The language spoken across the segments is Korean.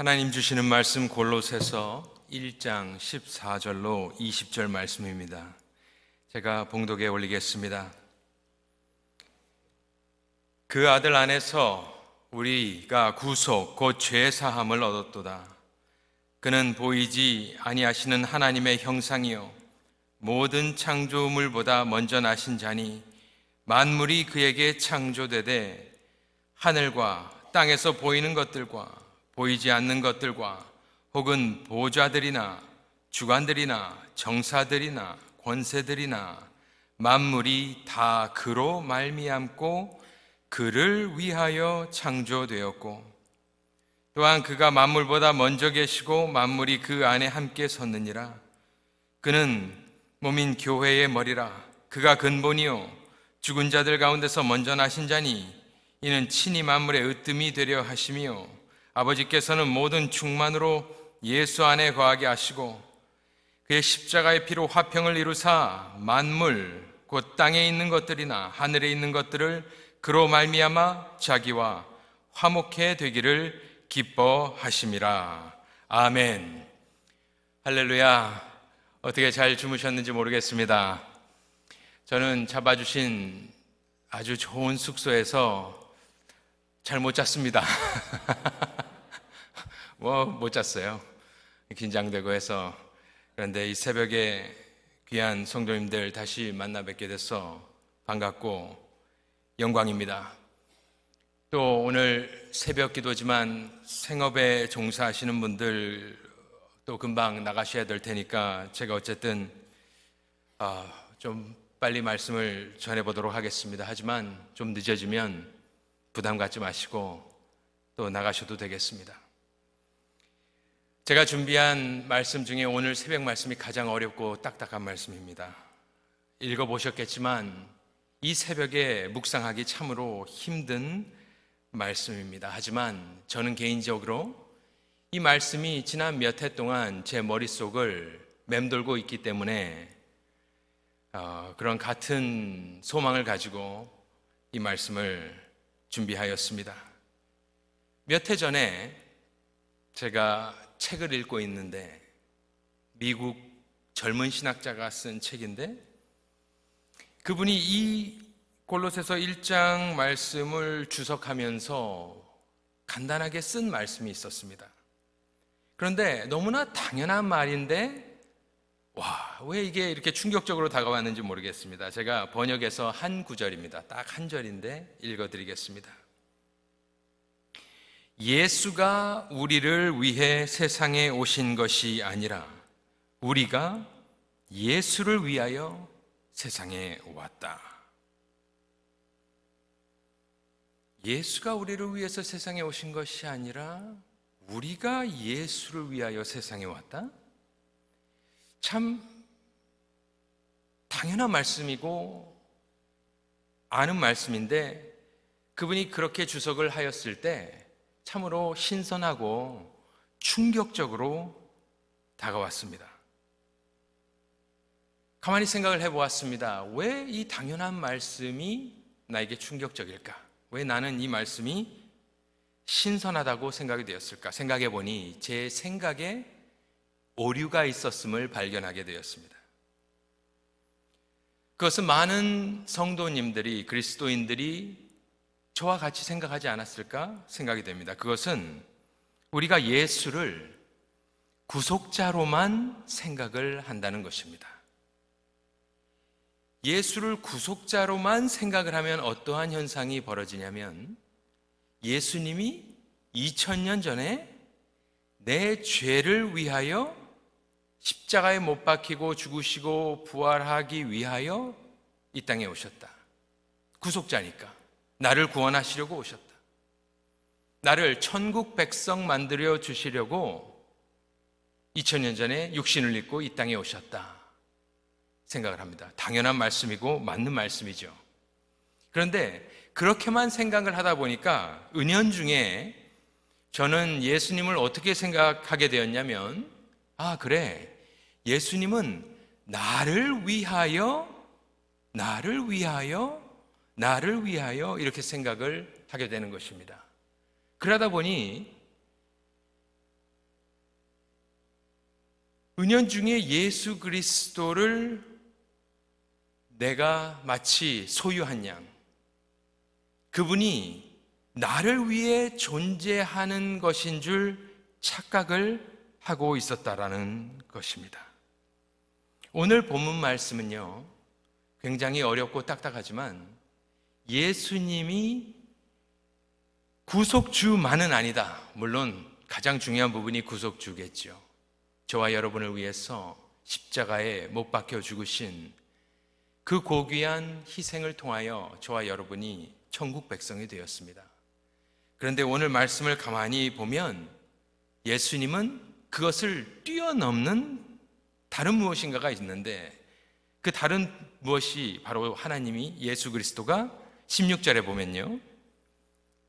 하나님 주시는 말씀 골로새서 1장 14절로 20절 말씀입니다. 제가 봉독에 올리겠습니다. 그 아들 안에서 우리가 구속 곧 죄사함을 얻었도다. 그는 보이지 아니하시는 하나님의 형상이요 모든 창조물보다 먼저 나신 자니 만물이 그에게 창조되되 하늘과 땅에서 보이는 것들과 보이지 않는 것들과 혹은 보좌들이나 주관들이나 정사들이나 권세들이나 만물이 다 그로 말미암고 그를 위하여 창조되었고 또한 그가 만물보다 먼저 계시고 만물이 그 안에 함께 섰느니라. 그는 몸인 교회의 머리라. 그가 근본이요 죽은 자들 가운데서 먼저 나신 자니 이는 친히 만물의 으뜸이 되려 하심이요 아버지께서는 모든 충만으로 예수 안에 거하게 하시고 그의 십자가의 피로 화평을 이루사 만물 곧 땅에 있는 것들이나 하늘에 있는 것들을 그로 말미암아 자기와 화목해 되기를 기뻐하심이라. 아멘. 할렐루야. 어떻게 잘 주무셨는지 모르겠습니다. 저는 잡아주신 아주 좋은 숙소에서 잘 못 잤습니다. 못 잤어요. 긴장되고 해서. 그런데 이 새벽에 귀한 성도님들 다시 만나 뵙게 돼서 반갑고 영광입니다. 또 오늘 새벽 기도지만 생업에 종사하시는 분들 또 금방 나가셔야 될 테니까 제가 어쨌든 좀 빨리 말씀을 전해보도록 하겠습니다. 하지만 좀 늦어지면 부담 갖지 마시고 또 나가셔도 되겠습니다. 제가 준비한 말씀 중에 오늘 새벽 말씀이 가장 어렵고 딱딱한 말씀입니다. 읽어보셨겠지만 이 새벽에 묵상하기 참으로 힘든 말씀입니다. 하지만 저는 개인적으로 이 말씀이 지난 몇 해 동안 제 머릿속을 맴돌고 있기 때문에 그런 같은 소망을 가지고 이 말씀을 준비하였습니다. 몇 해 전에 제가 책을 읽고 있는데 미국 젊은 신학자가 쓴 책인데 그분이 이 골로새서 1장 말씀을 주석하면서 간단하게 쓴 말씀이 있었습니다. 그런데 너무나 당연한 말인데 왜 이게 이렇게 충격적으로 다가왔는지 모르겠습니다. 제가 번역해서 한 구절입니다. 딱 한 절인데 읽어드리겠습니다. 예수가 우리를 위해 세상에 오신 것이 아니라 우리가 예수를 위하여 세상에 왔다. 예수가 우리를 위해서 세상에 오신 것이 아니라 우리가 예수를 위하여 세상에 왔다? 참 당연한 말씀이고 아는 말씀인데 그분이 그렇게 주석을 하였을 때 참으로 신선하고 충격적으로 다가왔습니다. 가만히 생각을 해보았습니다. 왜 이 당연한 말씀이 나에게 충격적일까? 왜 나는 이 말씀이 신선하다고 생각이 되었을까? 생각해보니 제 생각에 오류가 있었음을 발견하게 되었습니다. 그것은 많은 성도님들이, 그리스도인들이 저와 같이 생각하지 않았을까 생각이 됩니다. 그것은 우리가 예수를 구속자로만 생각을 한다는 것입니다. 예수를 구속자로만 생각을 하면 어떠한 현상이 벌어지냐면 예수님이 2000년 전에 내 죄를 위하여 십자가에 못 박히고 죽으시고 부활하기 위하여 이 땅에 오셨다. 구속자니까. 나를 구원하시려고 오셨다. 나를 천국 백성 만들어 주시려고 2000년 전에 육신을 입고 이 땅에 오셨다 생각을 합니다. 당연한 말씀이고 맞는 말씀이죠. 그런데 그렇게만 생각을 하다 보니까 은연중에 저는 예수님을 어떻게 생각하게 되었냐면 그래, 예수님은 나를 위하여 이렇게 생각을 하게 되는 것입니다. 그러다 보니 은연중에 예수 그리스도를 내가 마치 소유한 양, 그분이 나를 위해 존재하는 것인 줄 착각을 하고 있었다라는 것입니다. 오늘 본문 말씀은요, 굉장히 어렵고 딱딱하지만 예수님이 구속주만은 아니다. 물론 가장 중요한 부분이 구속주겠죠. 저와 여러분을 위해서 십자가에 못 박혀 죽으신 그 고귀한 희생을 통하여 저와 여러분이 천국 백성이 되었습니다. 그런데 오늘 말씀을 가만히 보면 예수님은 그것을 뛰어넘는 다른 무엇인가가 있는데, 그 다른 무엇이 바로 하나님이, 예수 그리스도가 16절에 보면요,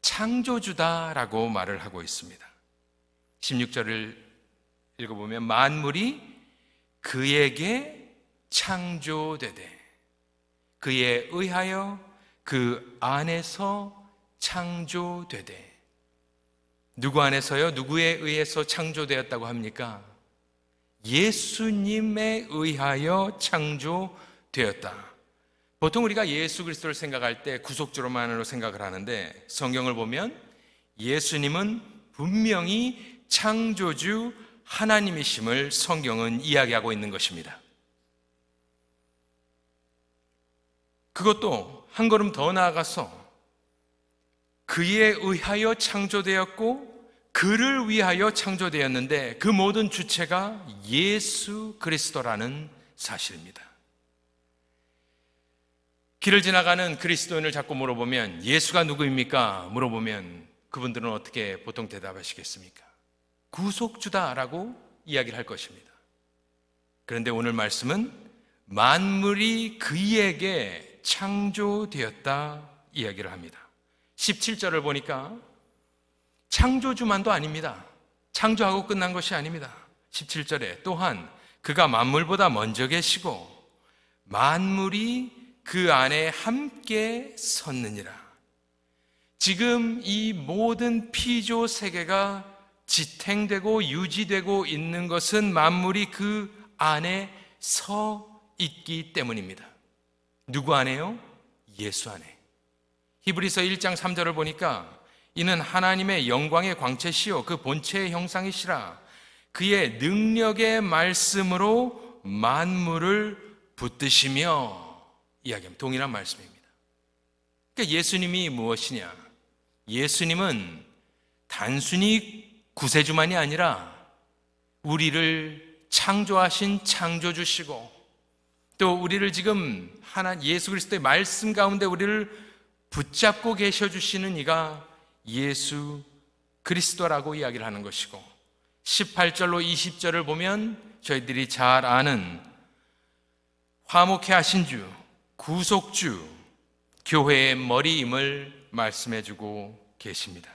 창조주다라고 말을 하고 있습니다. 16절을 읽어보면 만물이 그에게 창조되되 그에 의하여 그 안에서 창조되되. 누구 안에서요? 누구에 의해서 창조되었다고 합니까? 예수님에 의하여 창조되었다. 보통 우리가 예수 그리스도를 생각할 때 구속주로만으로 생각을 하는데, 성경을 보면 예수님은 분명히 창조주 하나님이심을 성경은 이야기하고 있는 것입니다. 그것도 한 걸음 더 나아가서 그에 의하여 창조되었고 그를 위하여 창조되었는데, 그 모든 주체가 예수 그리스도라는 사실입니다. 길을 지나가는 그리스도인을 자꾸 물어보면 예수가 누구입니까? 물어보면 그분들은 어떻게 보통 대답하시겠습니까? 구속주다라고 이야기를 할 것입니다. 그런데 오늘 말씀은 만물이 그에게 창조되었다 이야기를 합니다. 17절을 보니까 창조주만도 아닙니다. 창조하고 끝난 것이 아닙니다. 17절에 또한 그가 만물보다 먼저 계시고 만물이 그 안에 함께 섰느니라. 지금 이 모든 피조 세계가 지탱되고 유지되고 있는 것은 만물이 그 안에 서 있기 때문입니다. 누구 안에요? 예수 안에. 히브리서 1장 3절을 보니까 이는 하나님의 영광의 광채시요 그 본체의 형상이시라. 그의 능력의 말씀으로 만물을 붙드시며 이야기합니다. 동일한 말씀입니다. 그러니까 예수님이 무엇이냐? 예수님은 단순히 구세주만이 아니라 우리를 창조하신 창조주시고, 또 우리를 지금 예수 그리스도의 말씀 가운데 우리를 붙잡고 계셔 주시는 이가 예수 그리스도라고 이야기를 하는 것이고, 18절로 20절을 보면 저희들이 잘 아는 화목해 하신 주, 구속주, 교회의 머리임을 말씀해주고 계십니다.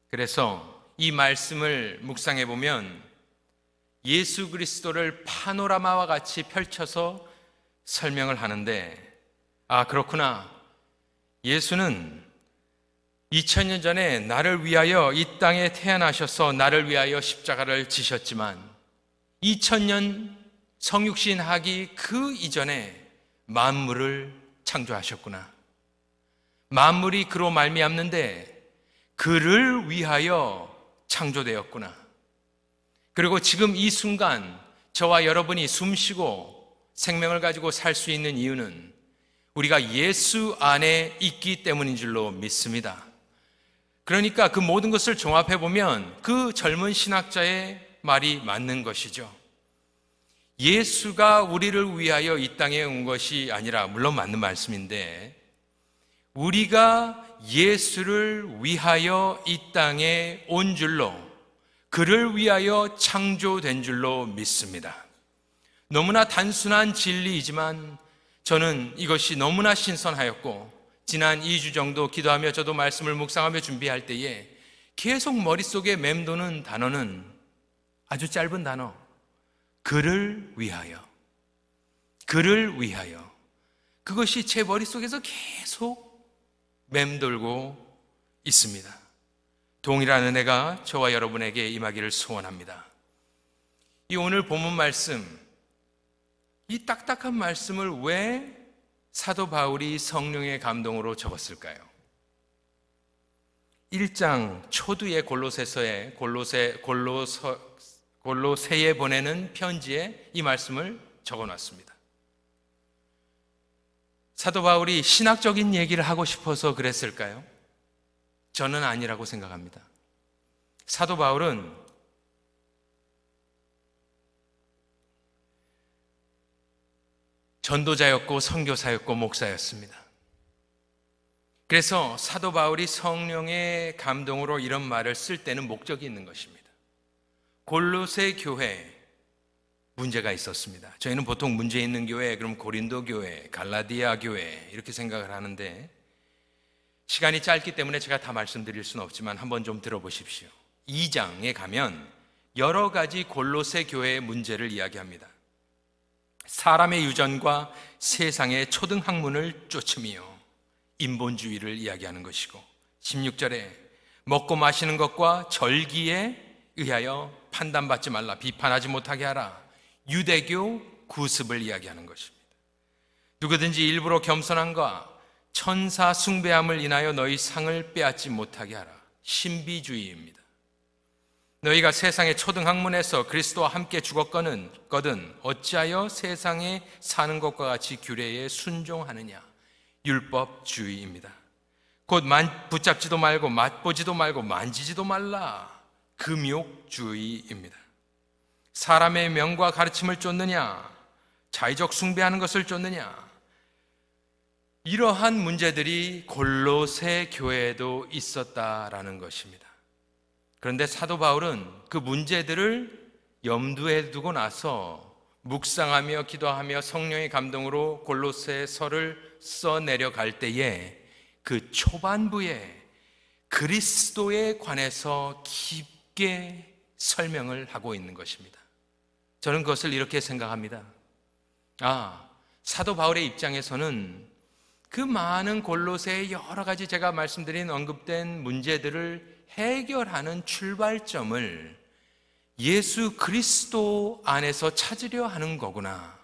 그래서 이 말씀을 묵상해 보면 예수 그리스도를 파노라마와 같이 펼쳐서 설명을 하는데, 아, 그렇구나. 예수는 2000년 전에 나를 위하여 이 땅에 태어나셔서 나를 위하여 십자가를 지셨지만 2000년 성육신하기 그 이전에 만물을 창조하셨구나. 만물이 그로 말미암는데 그를 위하여 창조되었구나. 그리고 지금 이 순간 저와 여러분이 숨쉬고 생명을 가지고 살 수 있는 이유는 우리가 예수 안에 있기 때문인 줄로 믿습니다. 그러니까 그 모든 것을 종합해보면 그 젊은 신학자의 말이 맞는 것이죠. 예수가 우리를 위하여 이 땅에 온 것이 아니라, 물론 맞는 말씀인데, 우리가 예수를 위하여 이 땅에 온 줄로, 그를 위하여 창조된 줄로 믿습니다. 너무나 단순한 진리이지만 저는 이것이 너무나 신선하였고, 지난 2주 정도 기도하며 저도 말씀을 묵상하며 준비할 때에 계속 머릿속에 맴도는 단어는 아주 짧은 단어, 그를 위하여. 그를 위하여. 그것이 제 머릿속에서 계속 맴돌고 있습니다. 동일한 은혜가 저와 여러분에게 임하기를 소원합니다. 이 오늘 본문 말씀, 이 딱딱한 말씀을 왜 사도 바울이 성령의 감동으로 적었을까요? 1장 초두에 골로새에 보내는 편지에 이 말씀을 적어놨습니다. 사도 바울이 신학적인 얘기를 하고 싶어서 그랬을까요? 저는 아니라고 생각합니다. 사도 바울은 전도자였고 선교사였고 목사였습니다. 그래서 사도 바울이 성령의 감동으로 이런 말을 쓸 때는 목적이 있는 것입니다. 골로새 교회 문제가 있었습니다. 저희는 보통 문제 있는 교회, 그럼 고린도 교회, 갈라디아 교회 이렇게 생각을 하는데, 시간이 짧기 때문에 제가 다 말씀드릴 수는 없지만 한번 좀 들어보십시오. 2장에 가면 여러 가지 골로새 교회의 문제를 이야기합니다. 사람의 유전과 세상의 초등학문을 쫓으며 인본주의를 이야기하는 것이고, 16절에 먹고 마시는 것과 절기에 의하여 판단받지 말라, 비판하지 못하게 하라, 유대교 구습을 이야기하는 것입니다. 누구든지 일부러 겸손함과 천사 숭배함을 인하여 너희 상을 빼앗지 못하게 하라, 신비주의입니다. 너희가 세상의 초등학문에서 그리스도와 함께 죽었거든 어찌하여 세상에 사는 것과 같이 규례에 순종하느냐, 율법주의입니다. 곧 붙잡지도 말고 맛보지도 말고 만지지도 말라, 금욕주의입니다. 사람의 명과 가르침을 쫓느냐, 자의적 숭배하는 것을 쫓느냐, 이러한 문제들이 골로새 교회에도 있었다라는 것입니다. 그런데 사도 바울은 그 문제들을 염두에 두고 나서 묵상하며 기도하며 성령의 감동으로 골로새서를 써내려갈 때에 그 초반부에 그리스도에 관해서 깊게 설명을 하고 있는 것입니다. 저는 그것을 이렇게 생각합니다. 사도 바울의 입장에서는 그 많은 골로새의 여러 가지 제가 말씀드린 언급된 문제들을 해결하는 출발점을 예수 그리스도 안에서 찾으려 하는 거구나.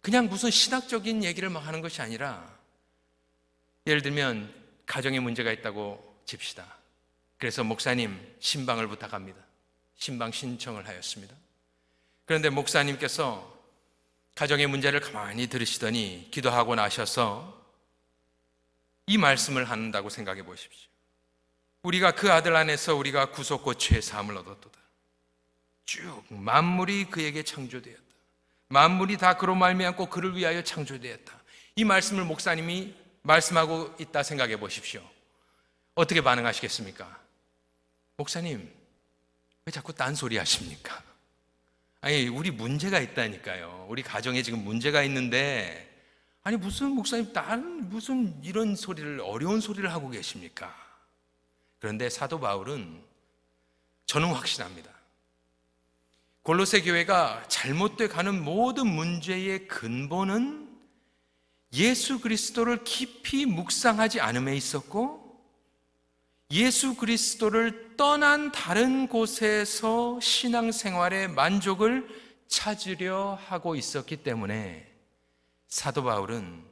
그냥 무슨 신학적인 얘기를 막 하는 것이 아니라, 예를 들면 가정에 문제가 있다고 칩시다. 그래서 목사님 신방을 부탁합니다. 신방 신청을 하였습니다. 그런데 목사님께서 가정의 문제를 가만히 들으시더니 기도하고 나셔서 이 말씀을 한다고 생각해 보십시오. 우리가 그 아들 안에서 우리가 구속고 죄사함을 얻었도다. 쭉 만물이 그에게 창조되었다. 만물이 다 그로 말미암고 그를 위하여 창조되었다. 이 말씀을 목사님이 말씀하고 있다 생각해 보십시오. 어떻게 반응하시겠습니까? 목사님, 왜 자꾸 딴소리 하십니까? 아니, 우리 문제가 있다니까요. 우리 가정에 지금 문제가 있는데, 아니 무슨 목사님 무슨 이런 소리를, 어려운 소리를 하고 계십니까? 그런데 사도 바울은 저는 확신합니다. 골로새 교회가 잘못돼 가는 모든 문제의 근본은 예수 그리스도를 깊이 묵상하지 않음에 있었고, 예수 그리스도를 떠난 다른 곳에서 신앙생활의 만족을 찾으려 하고 있었기 때문에 사도 바울은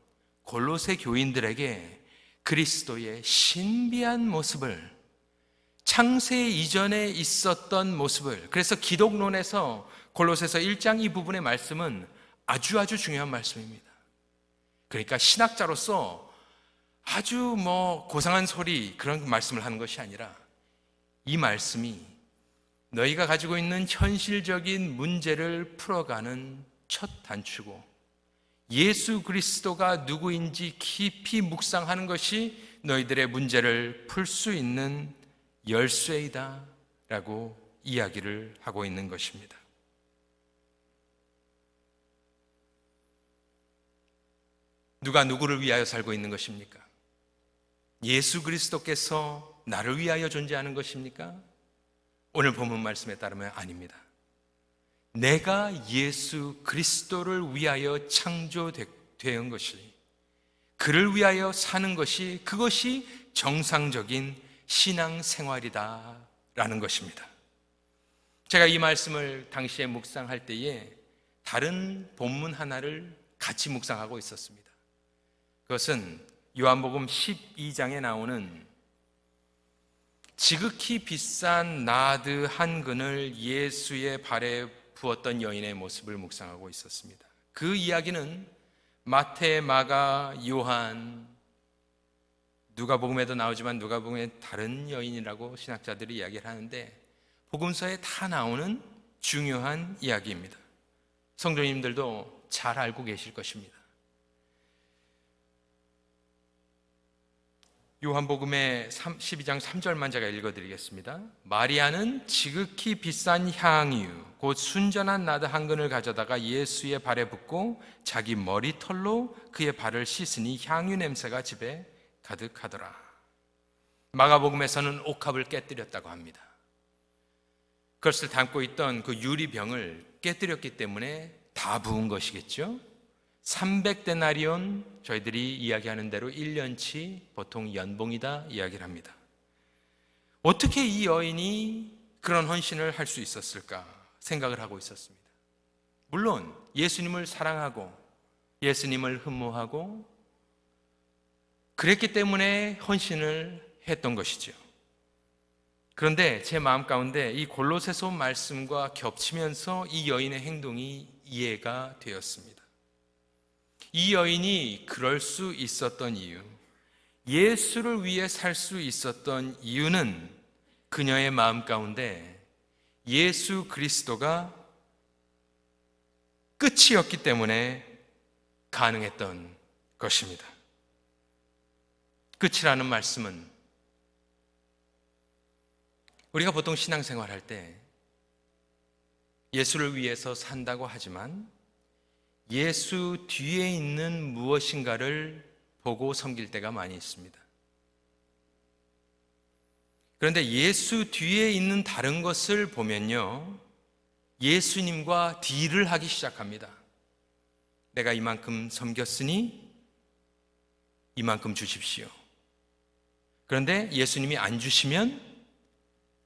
골로새 교인들에게 그리스도의 신비한 모습을, 창세 이전에 있었던 모습을, 그래서 기독론에서 골로새서 1장 이 부분의 말씀은 아주 중요한 말씀입니다. 그러니까 신학자로서 아주 고상한 소리, 그런 말씀을 하는 것이 아니라, 이 말씀이 너희가 가지고 있는 현실적인 문제를 풀어가는 첫 단추고, 예수 그리스도가 누구인지 깊이 묵상하는 것이 너희들의 문제를 풀 수 있는 열쇠이다 라고 이야기를 하고 있는 것입니다. 누가 누구를 위하여 살고 있는 것입니까? 예수 그리스도께서 나를 위하여 존재하는 것입니까? 오늘 본문 말씀에 따르면 아닙니다. 내가 예수 그리스도를 위하여 창조된 것이, 그를 위하여 사는 것이, 그것이 정상적인 신앙생활이다 라는 것입니다. 제가 이 말씀을 당시에 묵상할 때에 다른 본문 하나를 같이 묵상하고 있었습니다. 그것은 요한복음 12장에 나오는 지극히 비싼 나드 한 근을 예수의 발에 부었던 여인의 모습을 묵상하고 있었습니다. 그 이야기는 마태, 마가, 요한, 누가복음에도 나오지만 누가복음의 다른 여인이라고 신학자들이 이야기를 하는데 복음서에 다 나오는 중요한 이야기입니다. 성도님들도 잘 알고 계실 것입니다. 요한복음의 12장 3절만 제가 읽어드리겠습니다. 마리아는 지극히 비싼 향유 곧 순전한 나드 한 근을 가져다가 예수의 발에 붓고 자기 머리털로 그의 발을 씻으니 향유 냄새가 집에 가득하더라. 마가복음에서는 옥합을 깨뜨렸다고 합니다. 그것을 담고 있던 그 유리병을 깨뜨렸기 때문에 다 부은 것이겠죠. 300데나리온, 저희들이 이야기하는 대로 1년치 보통 연봉이다 이야기를 합니다. 어떻게 이 여인이 그런 헌신을 할 수 있었을까 생각을 하고 있었습니다. 물론 예수님을 사랑하고 예수님을 흠모하고 그랬기 때문에 헌신을 했던 것이죠. 그런데 제 마음 가운데 이 골로새서 말씀과 겹치면서 이 여인의 행동이 이해가 되었습니다. 이 여인이 그럴 수 있었던 이유, 예수를 위해 살 수 있었던 이유는 그녀의 마음 가운데 예수 그리스도가 끝이었기 때문에 가능했던 것입니다. 끝이라는 말씀은 우리가 보통 신앙생활 할 때 예수를 위해서 산다고 하지만 예수 뒤에 있는 무엇인가를 보고 섬길 때가 많이 있습니다. 그런데 예수 뒤에 있는 다른 것을 보면요, 예수님과 딜을 하기 시작합니다. 내가 이만큼 섬겼으니 이만큼 주십시오. 그런데 예수님이 안 주시면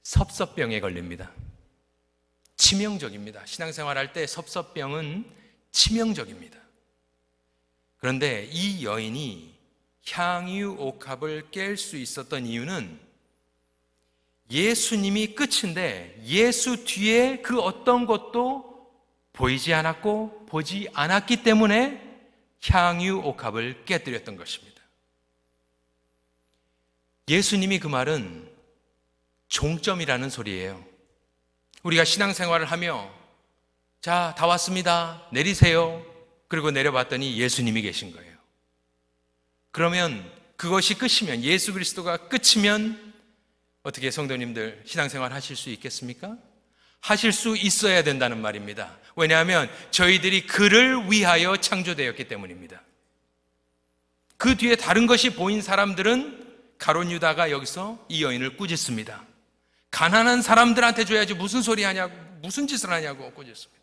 섭섭병에 걸립니다. 치명적입니다. 신앙생활 할 때 섭섭병은 치명적입니다. 그런데 이 여인이 향유 옥합을 깰 수 있었던 이유는 예수님이 끝인데 예수 뒤에 그 어떤 것도 보이지 않았고 보지 않았기 때문에 향유 옥합을 깨뜨렸던 것입니다. 예수님이 그 말은 종점이라는 소리예요. 우리가 신앙생활을 하며 자, 다 왔습니다. 내리세요. 그리고 내려봤더니 예수님이 계신 거예요. 그러면 그것이 끝이면, 예수 그리스도가 끝이면 어떻게 성도님들 신앙생활 하실 수 있겠습니까? 하실 수 있어야 된다는 말입니다. 왜냐하면 저희들이 그를 위하여 창조되었기 때문입니다. 그 뒤에 다른 것이 보인 사람들은 가룟 유다가 여기서 이 여인을 꾸짖습니다. 가난한 사람들한테 줘야지 무슨 소리 하냐고, 무슨 짓을 하냐고 꾸짖습니다.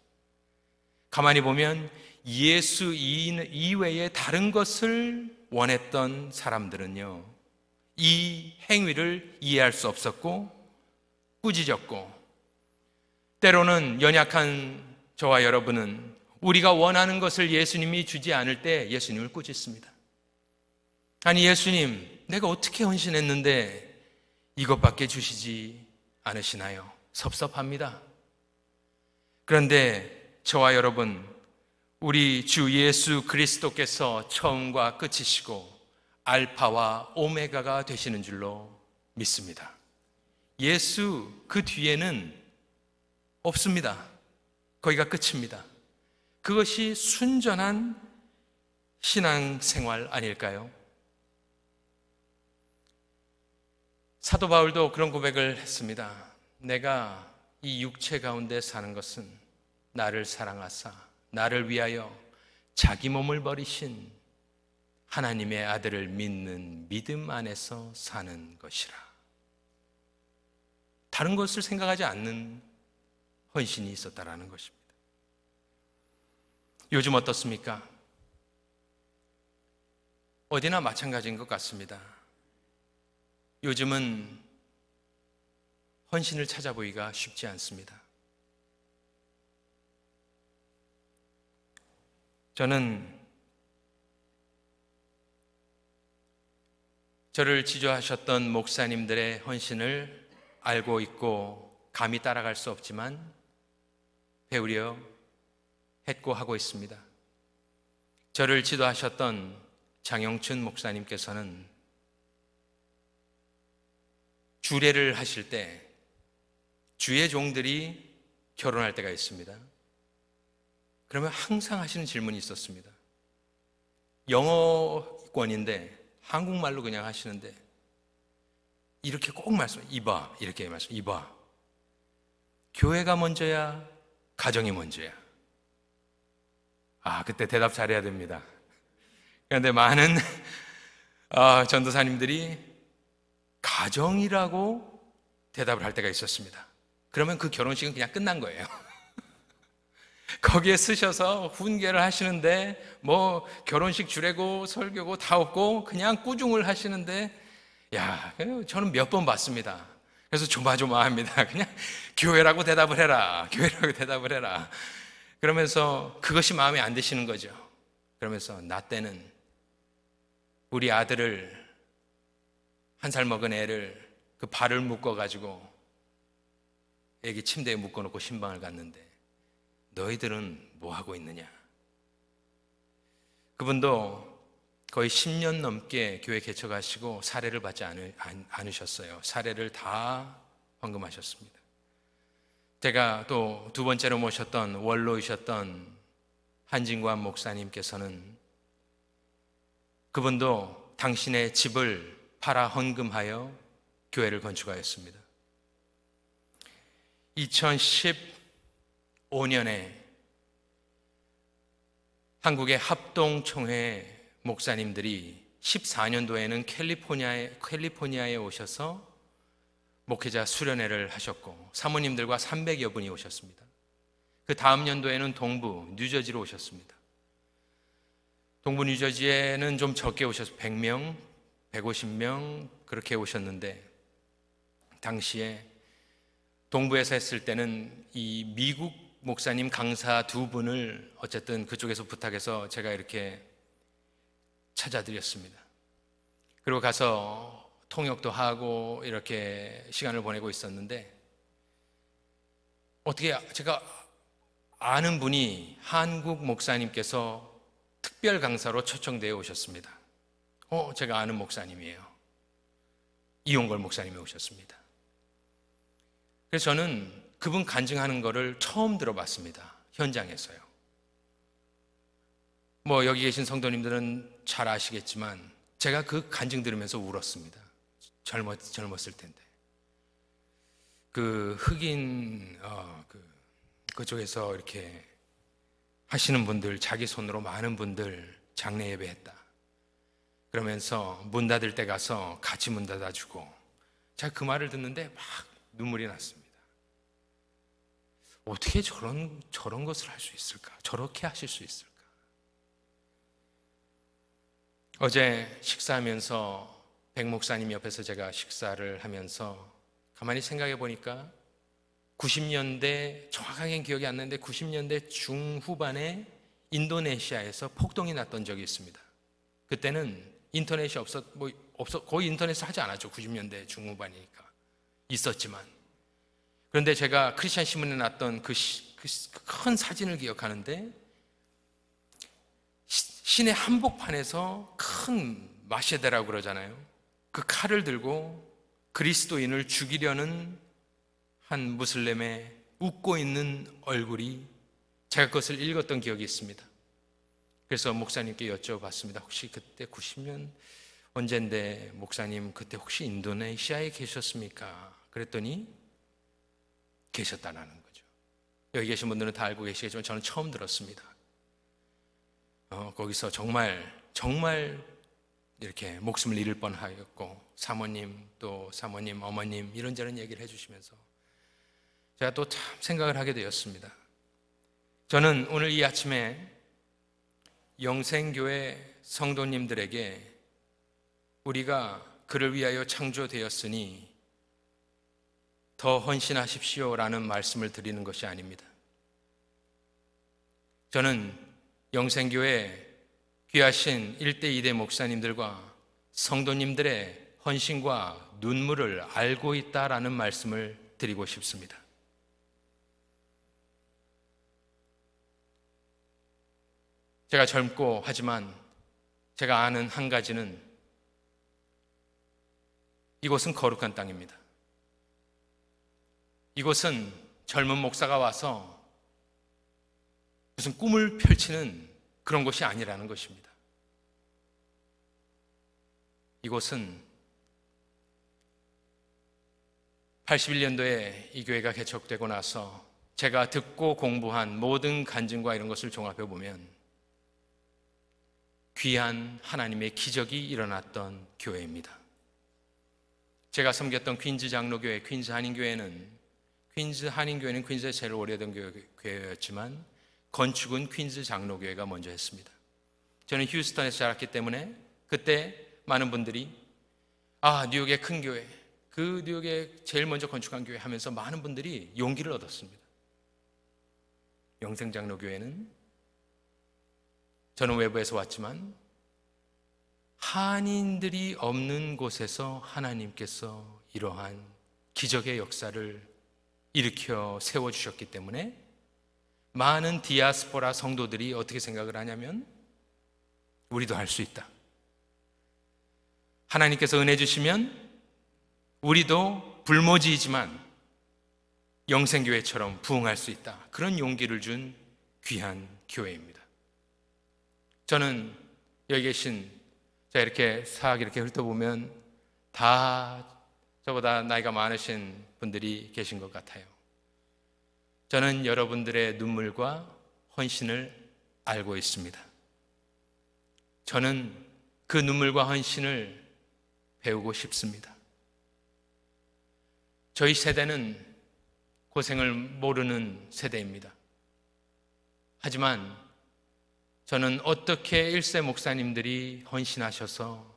가만히 보면 예수 이외에 다른 것을 원했던 사람들은요, 이 행위를 이해할 수 없었고 꾸짖었고, 때로는 연약한 저와 여러분은 우리가 원하는 것을 예수님이 주지 않을 때 예수님을 꾸짖습니다. 아니 예수님, 내가 어떻게 헌신했는데 이것밖에 주시지 않으시나요? 섭섭합니다. 그런데 저와 여러분, 우리 주 예수 그리스도께서 처음과 끝이시고 알파와 오메가가 되시는 줄로 믿습니다. 예수 그 뒤에는 없습니다. 거기가 끝입니다. 그것이 순전한 신앙생활 아닐까요? 사도 바울도 그런 고백을 했습니다. 내가 이 육체 가운데 사는 것은 나를 사랑하사 나를 위하여 자기 몸을 버리신 하나님의 아들을 믿는 믿음 안에서 사는 것이라. 다른 것을 생각하지 않는 헌신이 있었다라는 것입니다. 요즘 어떻습니까? 어디나 마찬가지인 것 같습니다. 요즘은 헌신을 찾아보기가 쉽지 않습니다. 저는 저를 지도하셨던 목사님들의 헌신을 알고 있고 감히 따라갈 수 없지만 배우려 했고 하고 있습니다. 저를 지도하셨던 장영춘 목사님께서는 주례를 하실 때 주의 종들이 결혼할 때가 있습니다. 그러면 항상 하시는 질문이 있었습니다. 영어권인데 한국말로 그냥 하시는데 이렇게 꼭 이봐, 이렇게 이봐. 교회가 먼저야, 가정이 먼저야. 그때 대답 잘해야 됩니다. 그런데 많은 전도사님들이 가정이라고 대답을 할 때가 있었습니다. 그러면 그 결혼식은 그냥 끝난 거예요. 거기에 쓰셔서 훈계를 하시는데 뭐 결혼식 주례고 설교고 다 없고 그냥 꾸중을 하시는데 저는 몇 번 봤습니다. 그래서 조마조마합니다. 그냥 교회라고 대답을 해라. 교회라고 대답을 해라. 그러면서 그것이 마음에 안 드시는 거죠. 그러면서 나 때는 우리 아들을 1살 먹은 애를 그 발을 묶어가지고 애기 침대에 묶어놓고 신방을 갔는데 너희들은 뭐 하고 있느냐? 그분도 거의 10년 넘게 교회 개척하시고 사례를 받지 않으셨어요. 사례를 다 헌금하셨습니다. 제가 또 두 번째로 모셨던 원로이셨던 한진관 목사님께서는 그분도 당신의 집을 팔아 헌금하여 교회를 건축하였습니다. 2015년에 한국의 합동총회 목사님들이 14년도에는 캘리포니아에 오셔서 목회자 수련회를 하셨고 사모님들과 300여 분이 오셨습니다. 그 다음 연도에는 동부 뉴저지로 오셨습니다. 동부 뉴저지에는 좀 적게 오셔서 100명, 150명 그렇게 오셨는데 당시에 동부에서 했을 때는 이 미국 목사님 강사 두 분을 어쨌든 그쪽에서 부탁해서 제가 이렇게 찾아드렸습니다. 그리고 가서 통역도 하고 이렇게 시간을 보내고 있었는데 어떻게 제가 아는 분이 한국 목사님께서 특별 강사로 초청되어 오셨습니다. 제가 아는 목사님이에요. 이용걸 목사님이 오셨습니다. 그래서 저는 그분 간증하는 거를 처음 들어봤습니다. 현장에서요. 뭐 여기 계신 성도님들은 잘 아시겠지만 제가 그 간증 들으면서 울었습니다. 젊었을 텐데. 그 흑인 그쪽에서 이렇게 하시는 분들, 자기 손으로 많은 분들 장례 예배했다. 그러면서 문 닫을 때 가서 같이 문 닫아주고 제가 그 말을 듣는데 막 눈물이 났습니다. 어떻게 저런 것을 할 수 있을까? 저렇게 하실 수 있을까? 어제 식사하면서 백 목사님 옆에서 제가 식사를 하면서 가만히 생각해 보니까 90년대 정확하게 기억이 안 나는데 90년대 중후반에 인도네시아에서 폭동이 났던 적이 있습니다. 그때는 인터넷이 거의 인터넷을 하지 않았죠. 90년대 중후반이니까 있었지만 그런데 제가 크리스찬 신문에 났던 그 큰 사진을 기억하는데 시내 한복판에서 큰 마셰데라고 그러잖아요. 그 칼을 들고 그리스도인을 죽이려는 한 무슬림의 웃고 있는 얼굴이 제가 그것을 읽었던 기억이 있습니다. 그래서 목사님께 여쭤봤습니다. 혹시 그때 90년 언젠데 목사님 그때 혹시 인도네시아에 계셨습니까? 그랬더니 계셨다는 거죠. 여기 계신 분들은 다 알고 계시겠지만 저는 처음 들었습니다. 거기서 정말 이렇게 목숨을 잃을 뻔하였고 사모님 또 사모님 어머님 이런저런 얘기를 해주시면서 제가 또 참 생각을 하게 되었습니다. 저는 오늘 이 아침에 영생교회 성도님들에게 우리가 그를 위하여 창조되었으니 더 헌신하십시오라는 말씀을 드리는 것이 아닙니다. 저는 영생교회 귀하신 1대 2대 목사님들과 성도님들의 헌신과 눈물을 알고 있다라는 말씀을 드리고 싶습니다. 제가 젊고 하지만 제가 아는 한 가지는 이곳은 거룩한 땅입니다. 이곳은 젊은 목사가 와서 무슨 꿈을 펼치는 그런 곳이 아니라는 것입니다. 이곳은 81년도에 이 교회가 개척되고 나서 제가 듣고 공부한 모든 간증과 이런 것을 종합해 보면 귀한 하나님의 기적이 일어났던 교회입니다. 제가 섬겼던 퀸즈 장로교회, 퀸즈 한인교회는 퀸즈에 제일 오래된 교회였지만 건축은 퀸즈 장로교회가 먼저 했습니다. 저는 휴스턴에서 자랐기 때문에 그때 많은 분들이 뉴욕의 큰 교회, 그 뉴욕에 제일 먼저 건축한 교회 하면서 많은 분들이 용기를 얻었습니다. 영생장로교회는 저는 외부에서 왔지만 한인들이 없는 곳에서 하나님께서 이러한 기적의 역사를 일으켜 세워주셨기 때문에 많은 디아스포라 성도들이 어떻게 생각을 하냐면 우리도 할 수 있다. 하나님께서 은혜 주시면 우리도 불모지이지만 영생교회처럼 부흥할 수 있다. 그런 용기를 준 귀한 교회입니다. 저는 여기 계신 이렇게 싹 이렇게 훑어보면 다 저보다 나이가 많으신 분들이 계신 것 같아요. 저는 여러분들의 눈물과 헌신을 알고 있습니다. 저는 그 눈물과 헌신을 배우고 싶습니다. 저희 세대는 고생을 모르는 세대입니다. 하지만 저는 어떻게 1세 목사님들이 헌신하셔서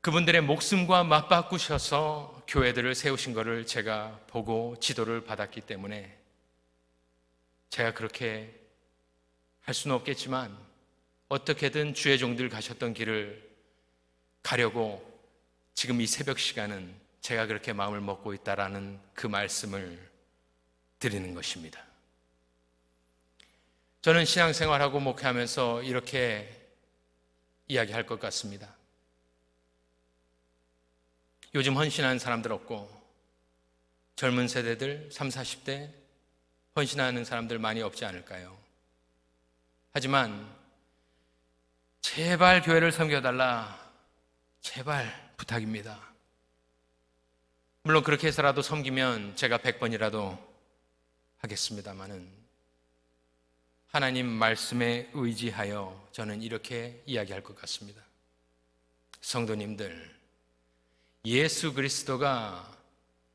그분들의 목숨과 맞바꾸셔서 교회들을 세우신 것을 제가 보고 지도를 받았기 때문에 제가 그렇게 할 수는 없겠지만 어떻게든 주의 종들 가셨던 길을 가려고 지금 이 새벽 시간은 제가 그렇게 마음을 먹고 있다라는 그 말씀을 드리는 것입니다. 저는 신앙생활하고 목회하면서 이렇게 이야기할 것 같습니다. 요즘 헌신하는 사람들 없고 젊은 세대들 30, 40대 헌신하는 사람들 많이 없지 않을까요? 하지만 제발 교회를 섬겨달라, 제발 부탁입니다. 물론 그렇게 해서라도 섬기면 제가 100번이라도 하겠습니다마는 하나님 말씀에 의지하여 저는 이렇게 이야기할 것 같습니다. 성도님들, 예수 그리스도가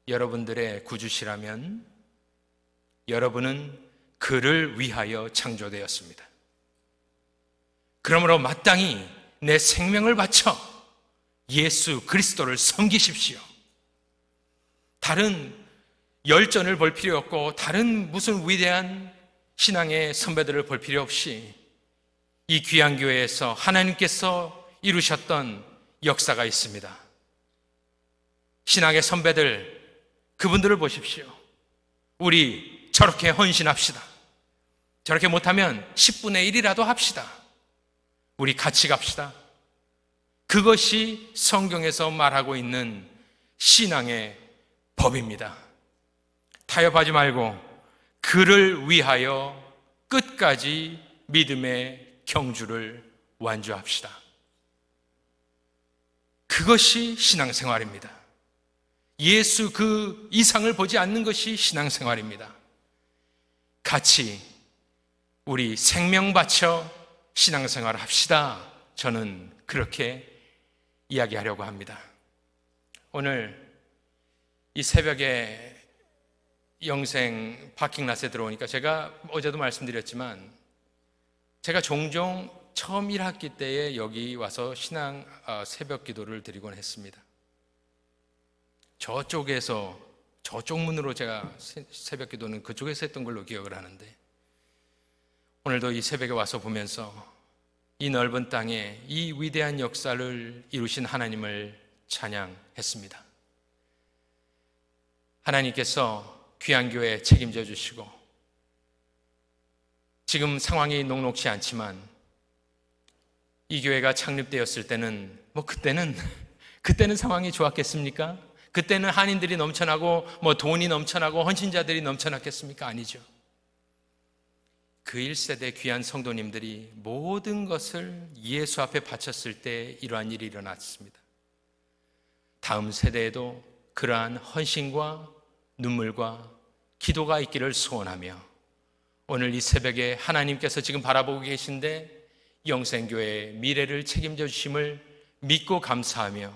여러분들의 구주시라면 여러분은 그를 위하여 창조되었습니다. 그러므로 마땅히 내 생명을 바쳐 예수 그리스도를 섬기십시오. 다른 열전을 볼 필요 없고 다른 무슨 위대한 신앙의 선배들을 볼 필요 없이 이 귀한 교회에서 하나님께서 이루셨던 역사가 있습니다. 신앙의 선배들, 그분들을 보십시오. 우리 저렇게 헌신합시다. 저렇게 못하면 10분의 1이라도 합시다. 우리 같이 갑시다. 그것이 성경에서 말하고 있는 신앙의 법입니다. 타협하지 말고 그를 위하여 끝까지 믿음의 경주를 완주합시다. 그것이 신앙생활입니다. 예수 그 이상을 보지 않는 것이 신앙생활입니다. 같이 우리 생명 바쳐 신앙생활을 합시다. 저는 그렇게 이야기하려고 합니다. 오늘 이 새벽에 영생 파킹랏에 들어오니까 제가 어제도 말씀드렸지만 제가 종종 처음 1학기 때에 여기 와서 새벽 기도를 드리곤 했습니다. 저쪽 문으로 제가 새벽 기도는 그쪽에서 했던 걸로 기억을 하는데 오늘도 이 새벽에 와서 보면서 이 넓은 땅에 이 위대한 역사를 이루신 하나님을 찬양했습니다. 하나님께서 귀한 교회 책임져 주시고 지금 상황이 녹록지 않지만 이 교회가 창립되었을 때는 그때는 상황이 좋았겠습니까? 그때는 한인들이 넘쳐나고 돈이 넘쳐나고 헌신자들이 넘쳐났겠습니까? 아니죠. 그 1세대 귀한 성도님들이 모든 것을 예수 앞에 바쳤을 때 이러한 일이 일어났습니다. 다음 세대에도 그러한 헌신과 눈물과 기도가 있기를 소원하며 오늘 이 새벽에 하나님께서 지금 바라보고 계신데 영생교회의 미래를 책임져 주심을 믿고 감사하며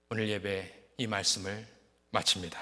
오늘 예배 이 말씀을 마칩니다.